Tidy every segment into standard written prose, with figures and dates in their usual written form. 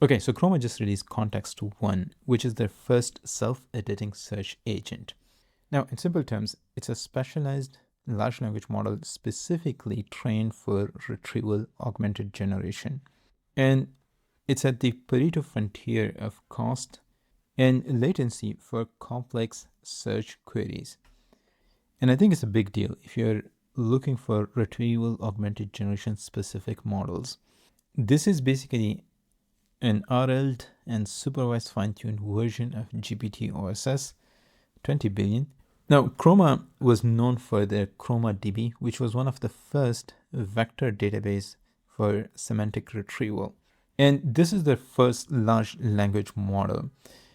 Okay, so Chroma just released Context 1, which is their first self-editing search agent. Now, in simple terms, it's a specialized large language model specifically trained for retrieval augmented generation. And it's at the Pareto frontier of cost and latency for complex search queries. And I think it's a big deal if you're looking for retrieval augmented generation specific models. This is basically an RL'd and supervised fine-tuned version of GPT-OSS 20 billion. Now, Chroma was known for their Chroma DB, which was one of the first vector database for semantic retrieval. And this is their first large language model.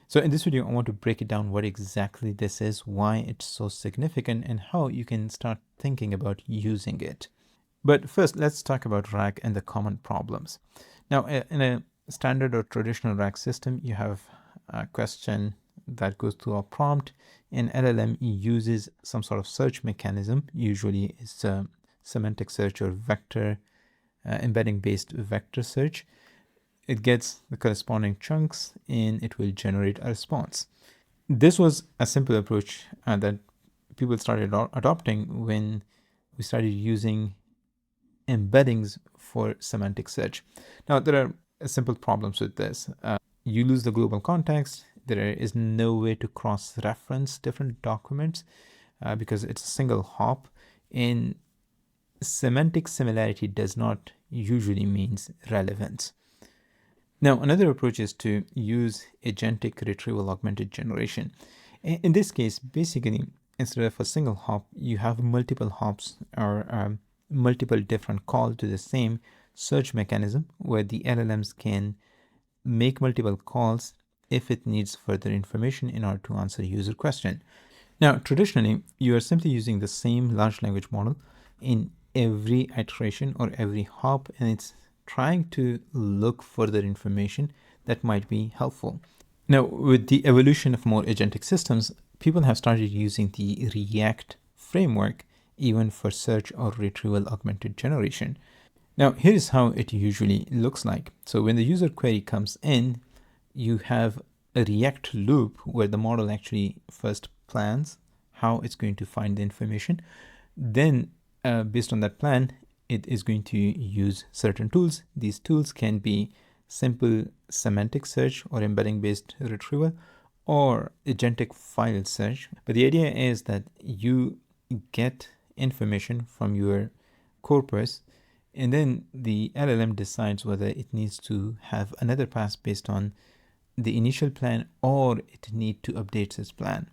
So in this video, I want to break it down what exactly this is, why it's so significant, and how you can start thinking about using it. But first, let's talk RAG and the common problems. Now, in a standard or traditional RAG system, you have a question that goes through a prompt, and LLM uses some sort of search mechanism. Usually it's a semantic search or vector embedding based vector search. It gets the corresponding chunks and it will generate a response. This was a simple approach that people started adopting when we started using embeddings for semantic search. Now, there are simple problems with this. You lose the global context. There is no way to cross-reference different documents because it's a single hop. And semantic similarity does not usually means relevance. Now, another approach is to use agentic retrieval augmented generation. In this case, basically, instead of a single hop, you have multiple hops or multiple different calls to the same search mechanism where the LLMs can make multiple calls if it needs further information in order to answer a user question. Now, traditionally, you are simply using the same large language model in every iteration or every hop, and it's trying to look further information that might be helpful. Now, with the evolution of more agentic systems, people have started using the React framework even for search or retrieval augmented generation. Now, here's how it usually looks like. So when the user query comes in, you have a React loop where the model actually first plans how it's going to find the information. Then, based on that plan, it is going to use certain tools. These tools can be simple semantic search or embedding based retrieval or agentic file search. But the idea is that you get information from your corpus, and then the LLM decides whether it needs to have another pass based on the initial plan or it needs to update its plan.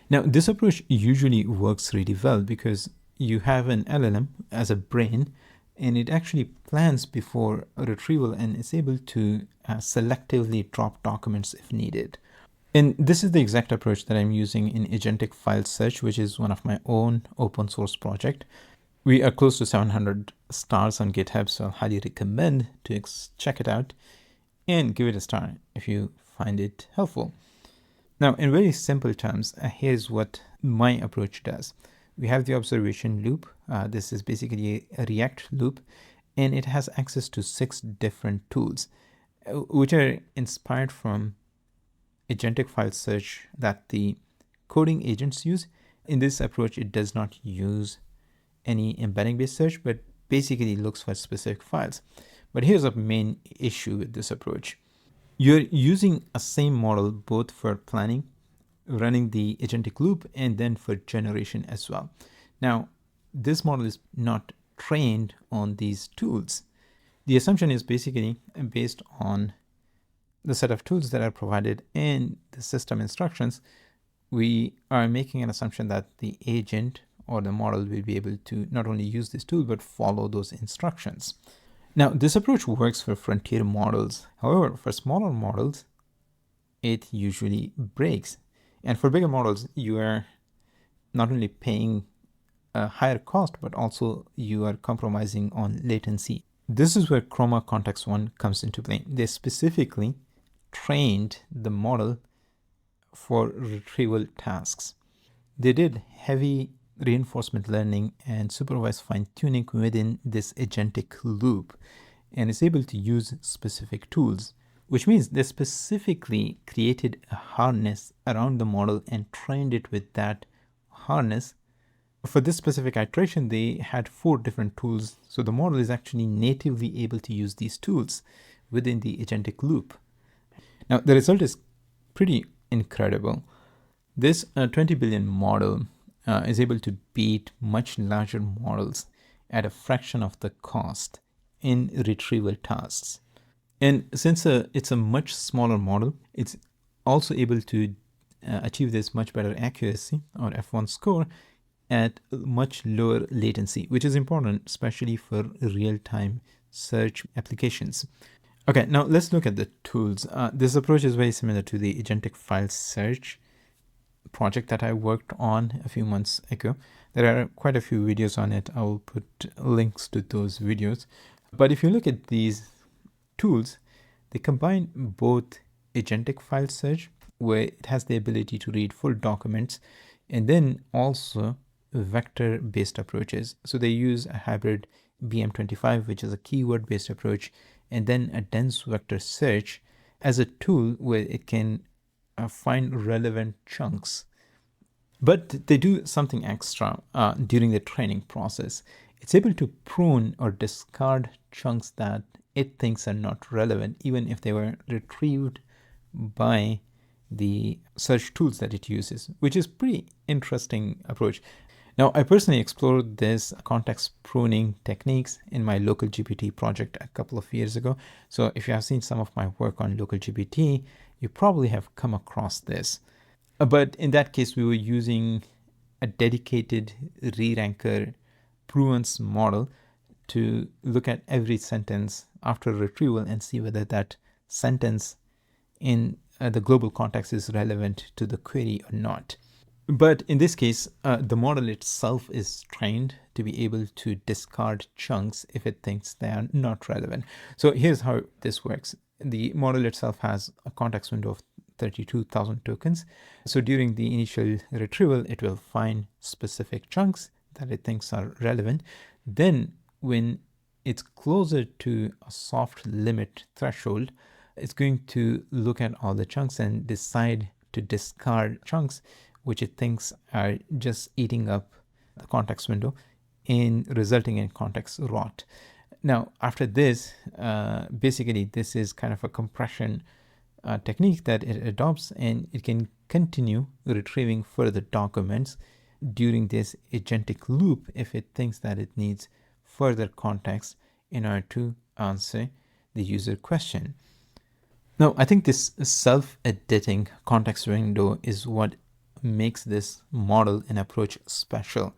Now, this approach usually works really well because you have an LLM as a brain, and it actually plans before a retrieval and is able to selectively drop documents if needed. And this is the exact approach that I'm using in agentic file search, which is one of my own open source project. We are close to 700 stars on GitHub, so I highly recommend to check it out and give it a star if you find it helpful. Now, in very simple terms, here's what my approach does. We have the observation loop. This is basically a React loop, and it has access to 6 different tools, which are inspired from agentic file search that the coding agents use. In this approach, it does not use any embedding based search, but basically looks for specific files. But here's a main issue with this approach. You're using a same model both for planning, running the agentic loop, and then for generation as well. Now, this model is not trained on these tools. The assumption is basically based on the set of tools that are provided in the system instructions. We are making an assumption that the agent or the model will be able to not only use this tool, but follow those instructions. Now, this approach works for frontier models. However, for smaller models, it usually breaks. And for bigger models, you are not only paying a higher cost, but also you are compromising on latency. This is where Chroma Context 1 comes into play. They specifically trained the model for retrieval tasks. They did heavy reinforcement learning and supervised fine-tuning within this agentic loop, and is able to use specific tools. which means they specifically created a harness around the model and trained it with that harness. For this specific iteration, they had 4 different tools. So the model is actually natively able to use these tools within the agentic loop. Now, the result is pretty incredible. This 20 billion model is able to beat much larger models at a fraction of the cost in retrieval tasks. And since it's a much smaller model, it's also able to achieve this much better accuracy or F1 score at much lower latency, which is important, especially for real-time search applications. Okay, now let's look at the tools. This approach is very similar to the agentic file search project that I worked on a few months ago. There are quite a few videos on it. I will put links to those videos. But if you look at these tools, they combine both agentic file search, where it has the ability to read full documents, and then also vector-based approaches. So they use a hybrid BM25, which is a keyword-based approach, and then a dense vector search as a tool where it can find relevant chunks. But they do something extra during the training process. It's able to prune or discard chunks that it thinks are not relevant, even if they were retrieved by the search tools that it uses, which is pretty interesting approach. Now, I personally explored this context pruning techniques in my localgpt project a couple of years ago. So if you have seen some of my work on localgpt, you probably have come across this. But in that case, we were using a dedicated re-ranker Pruance model to look at every sentence after retrieval and see whether that sentence in the global context is relevant to the query or not. But in this case, the model itself is trained to be able to discard chunks if it thinks they are not relevant. So here's how this works. The model itself has a context window of 32,000 tokens. So during the initial retrieval, it will find specific chunks that it thinks are relevant. Then when it's closer to a soft limit threshold, it's going to look at all the chunks and decide to discard chunks which it thinks are just eating up the context window and resulting in context rot. Now, after this, basically this is kind of a compression technique that it adopts, and it can continue retrieving further documents during this agentic loop if it thinks that it needs further context in order to answer the user question. Now, I think this self-editing context window is what makes this model and approach special.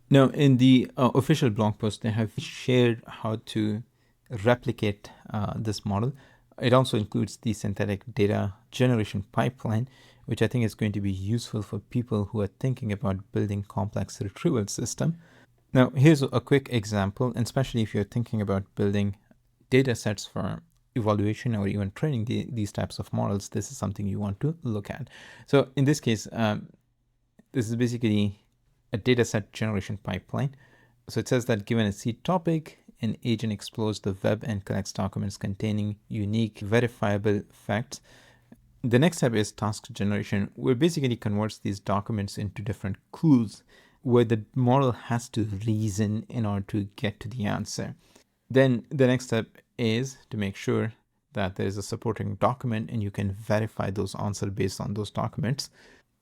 Now, in the official blog post, they have shared how to replicate this model. It also includes the synthetic data generation pipeline, which I think is going to be useful for people who are thinking about building complex retrieval system. Now, here's a quick example, and especially if you're thinking about building data sets for evaluation or even training these types of models, this is something you want to look at. So in this case, this is basically a data set generation pipeline. So it says that given a seed topic, an agent explores the web and collects documents containing unique verifiable facts. The next step is task generation, where basically converts these documents into different clues where the model has to reason in order to get to the answer. Then the next step is to make sure that there is a supporting document and you can verify those answers based on those documents.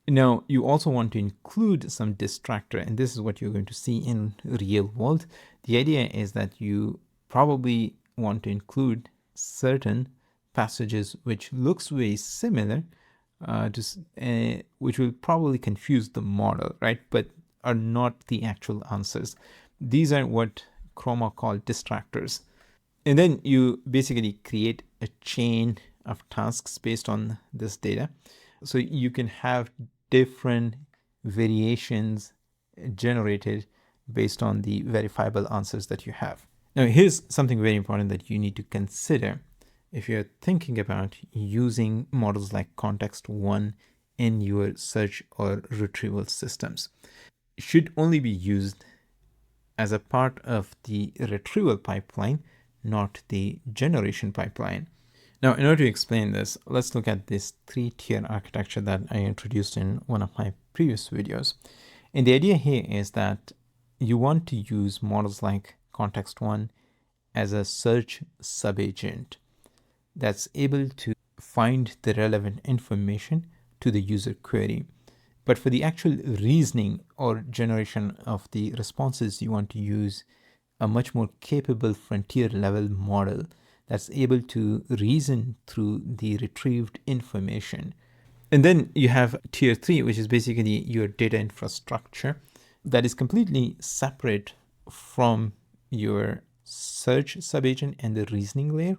Now, you also want to include some distractor, and this is what you're going to see in real world. The idea is that you probably want to include certain passages which looks very similar, which will probably confuse the model, right? But are not the actual answers. These are what Chroma called distractors. And then you basically create a chain of tasks based on this data. So you can have different variations generated based on the verifiable answers that you have. Now, here's something very important that you need to consider if you're thinking about using models like Context 1 in your search or retrieval systems. It should only be used as a part of the retrieval pipeline, not the generation pipeline. Now, in order to explain this, let's look at this 3-tier architecture that I introduced in one of my previous videos. And the idea here is that you want to use models like Context 1 as a search subagent that's able to find the relevant information to the user query. But for the actual reasoning or generation of the responses, you want to use a much more capable frontier level model that's able to reason through the retrieved information. And then you have tier 3, which is basically your data infrastructure that is completely separate from your search subagent and the reasoning layer.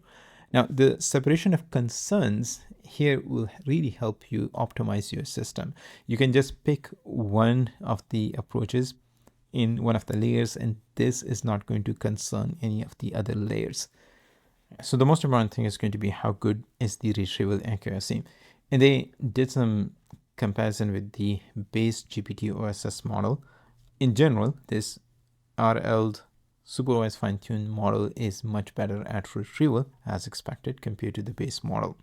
Now, the separation of concerns here will really help you optimize your system. You can just pick one of the approaches in one of the layers, and this is not going to concern any of the other layers. So the most important thing is going to be how good is the retrieval accuracy. And they did some comparison with the base GPT OSS model. In general, this RL supervised fine-tuned model is much better at retrieval as expected compared to the base model.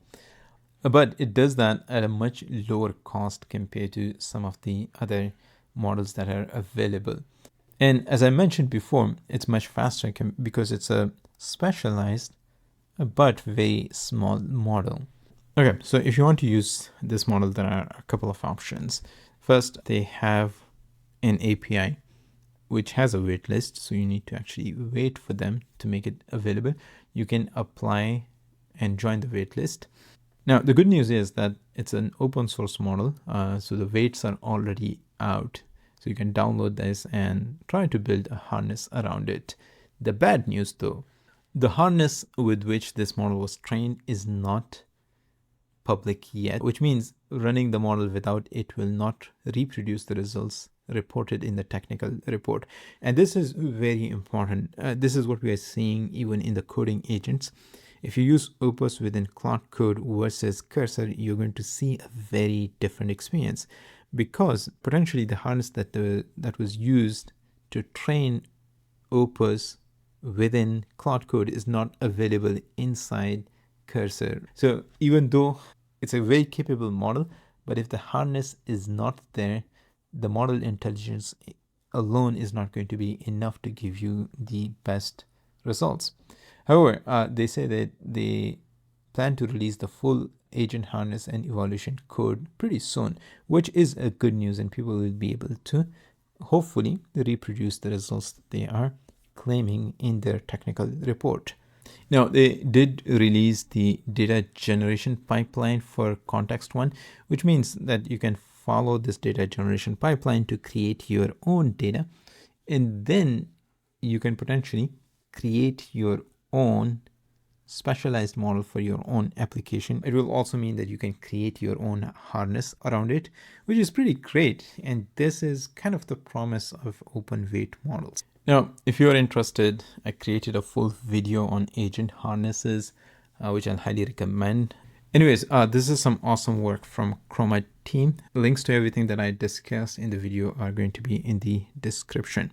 But it does that at a much lower cost compared to some of the other models that are available. And as I mentioned before, it's much faster because it's a specialized but very small model. Okay, so if you want to use this model, there are a couple of options. First, they have an API which has a wait list, so you need to actually wait for them to make it available. You can apply and join the wait list. Now, the good news is that it's an open source model, so the weights are already out. So you can download this and try to build a harness around it. The bad news though, the harness with which this model was trained is not public yet, which means running the model without it will not reproduce the results reported in the technical report. And this is very important. This is what we are seeing even in the coding agents. If you use Opus within Claude Code versus Cursor, you're going to see a very different experience, because potentially the harness that was used to train Opus within Claude Code is not available inside Cursor. So even though it's a very capable model, but if the harness is not there, the model intelligence alone is not going to be enough to give you the best results. However, they say that they plan to release the full agent harness and evaluation code pretty soon, which is a good news, and people will be able to hopefully reproduce the results that they are claiming in their technical report. Now, they did release the data generation pipeline for Context 1, which means that you can follow this data generation pipeline to create your own data, and then you can potentially create your own specialized model for your own application. It will also mean that you can create your own harness around it, which is pretty great. And this is kind of the promise of open weight models. Now, if you're interested, I created a full video on agent harnesses, which I'll highly recommend. Anyways, this is some awesome work from Chroma team. Links to everything that I discussed in the video are going to be in the description.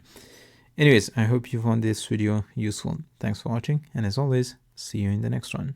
Anyways, I hope you found this video useful. Thanks for watching, and as always, see you in the next one.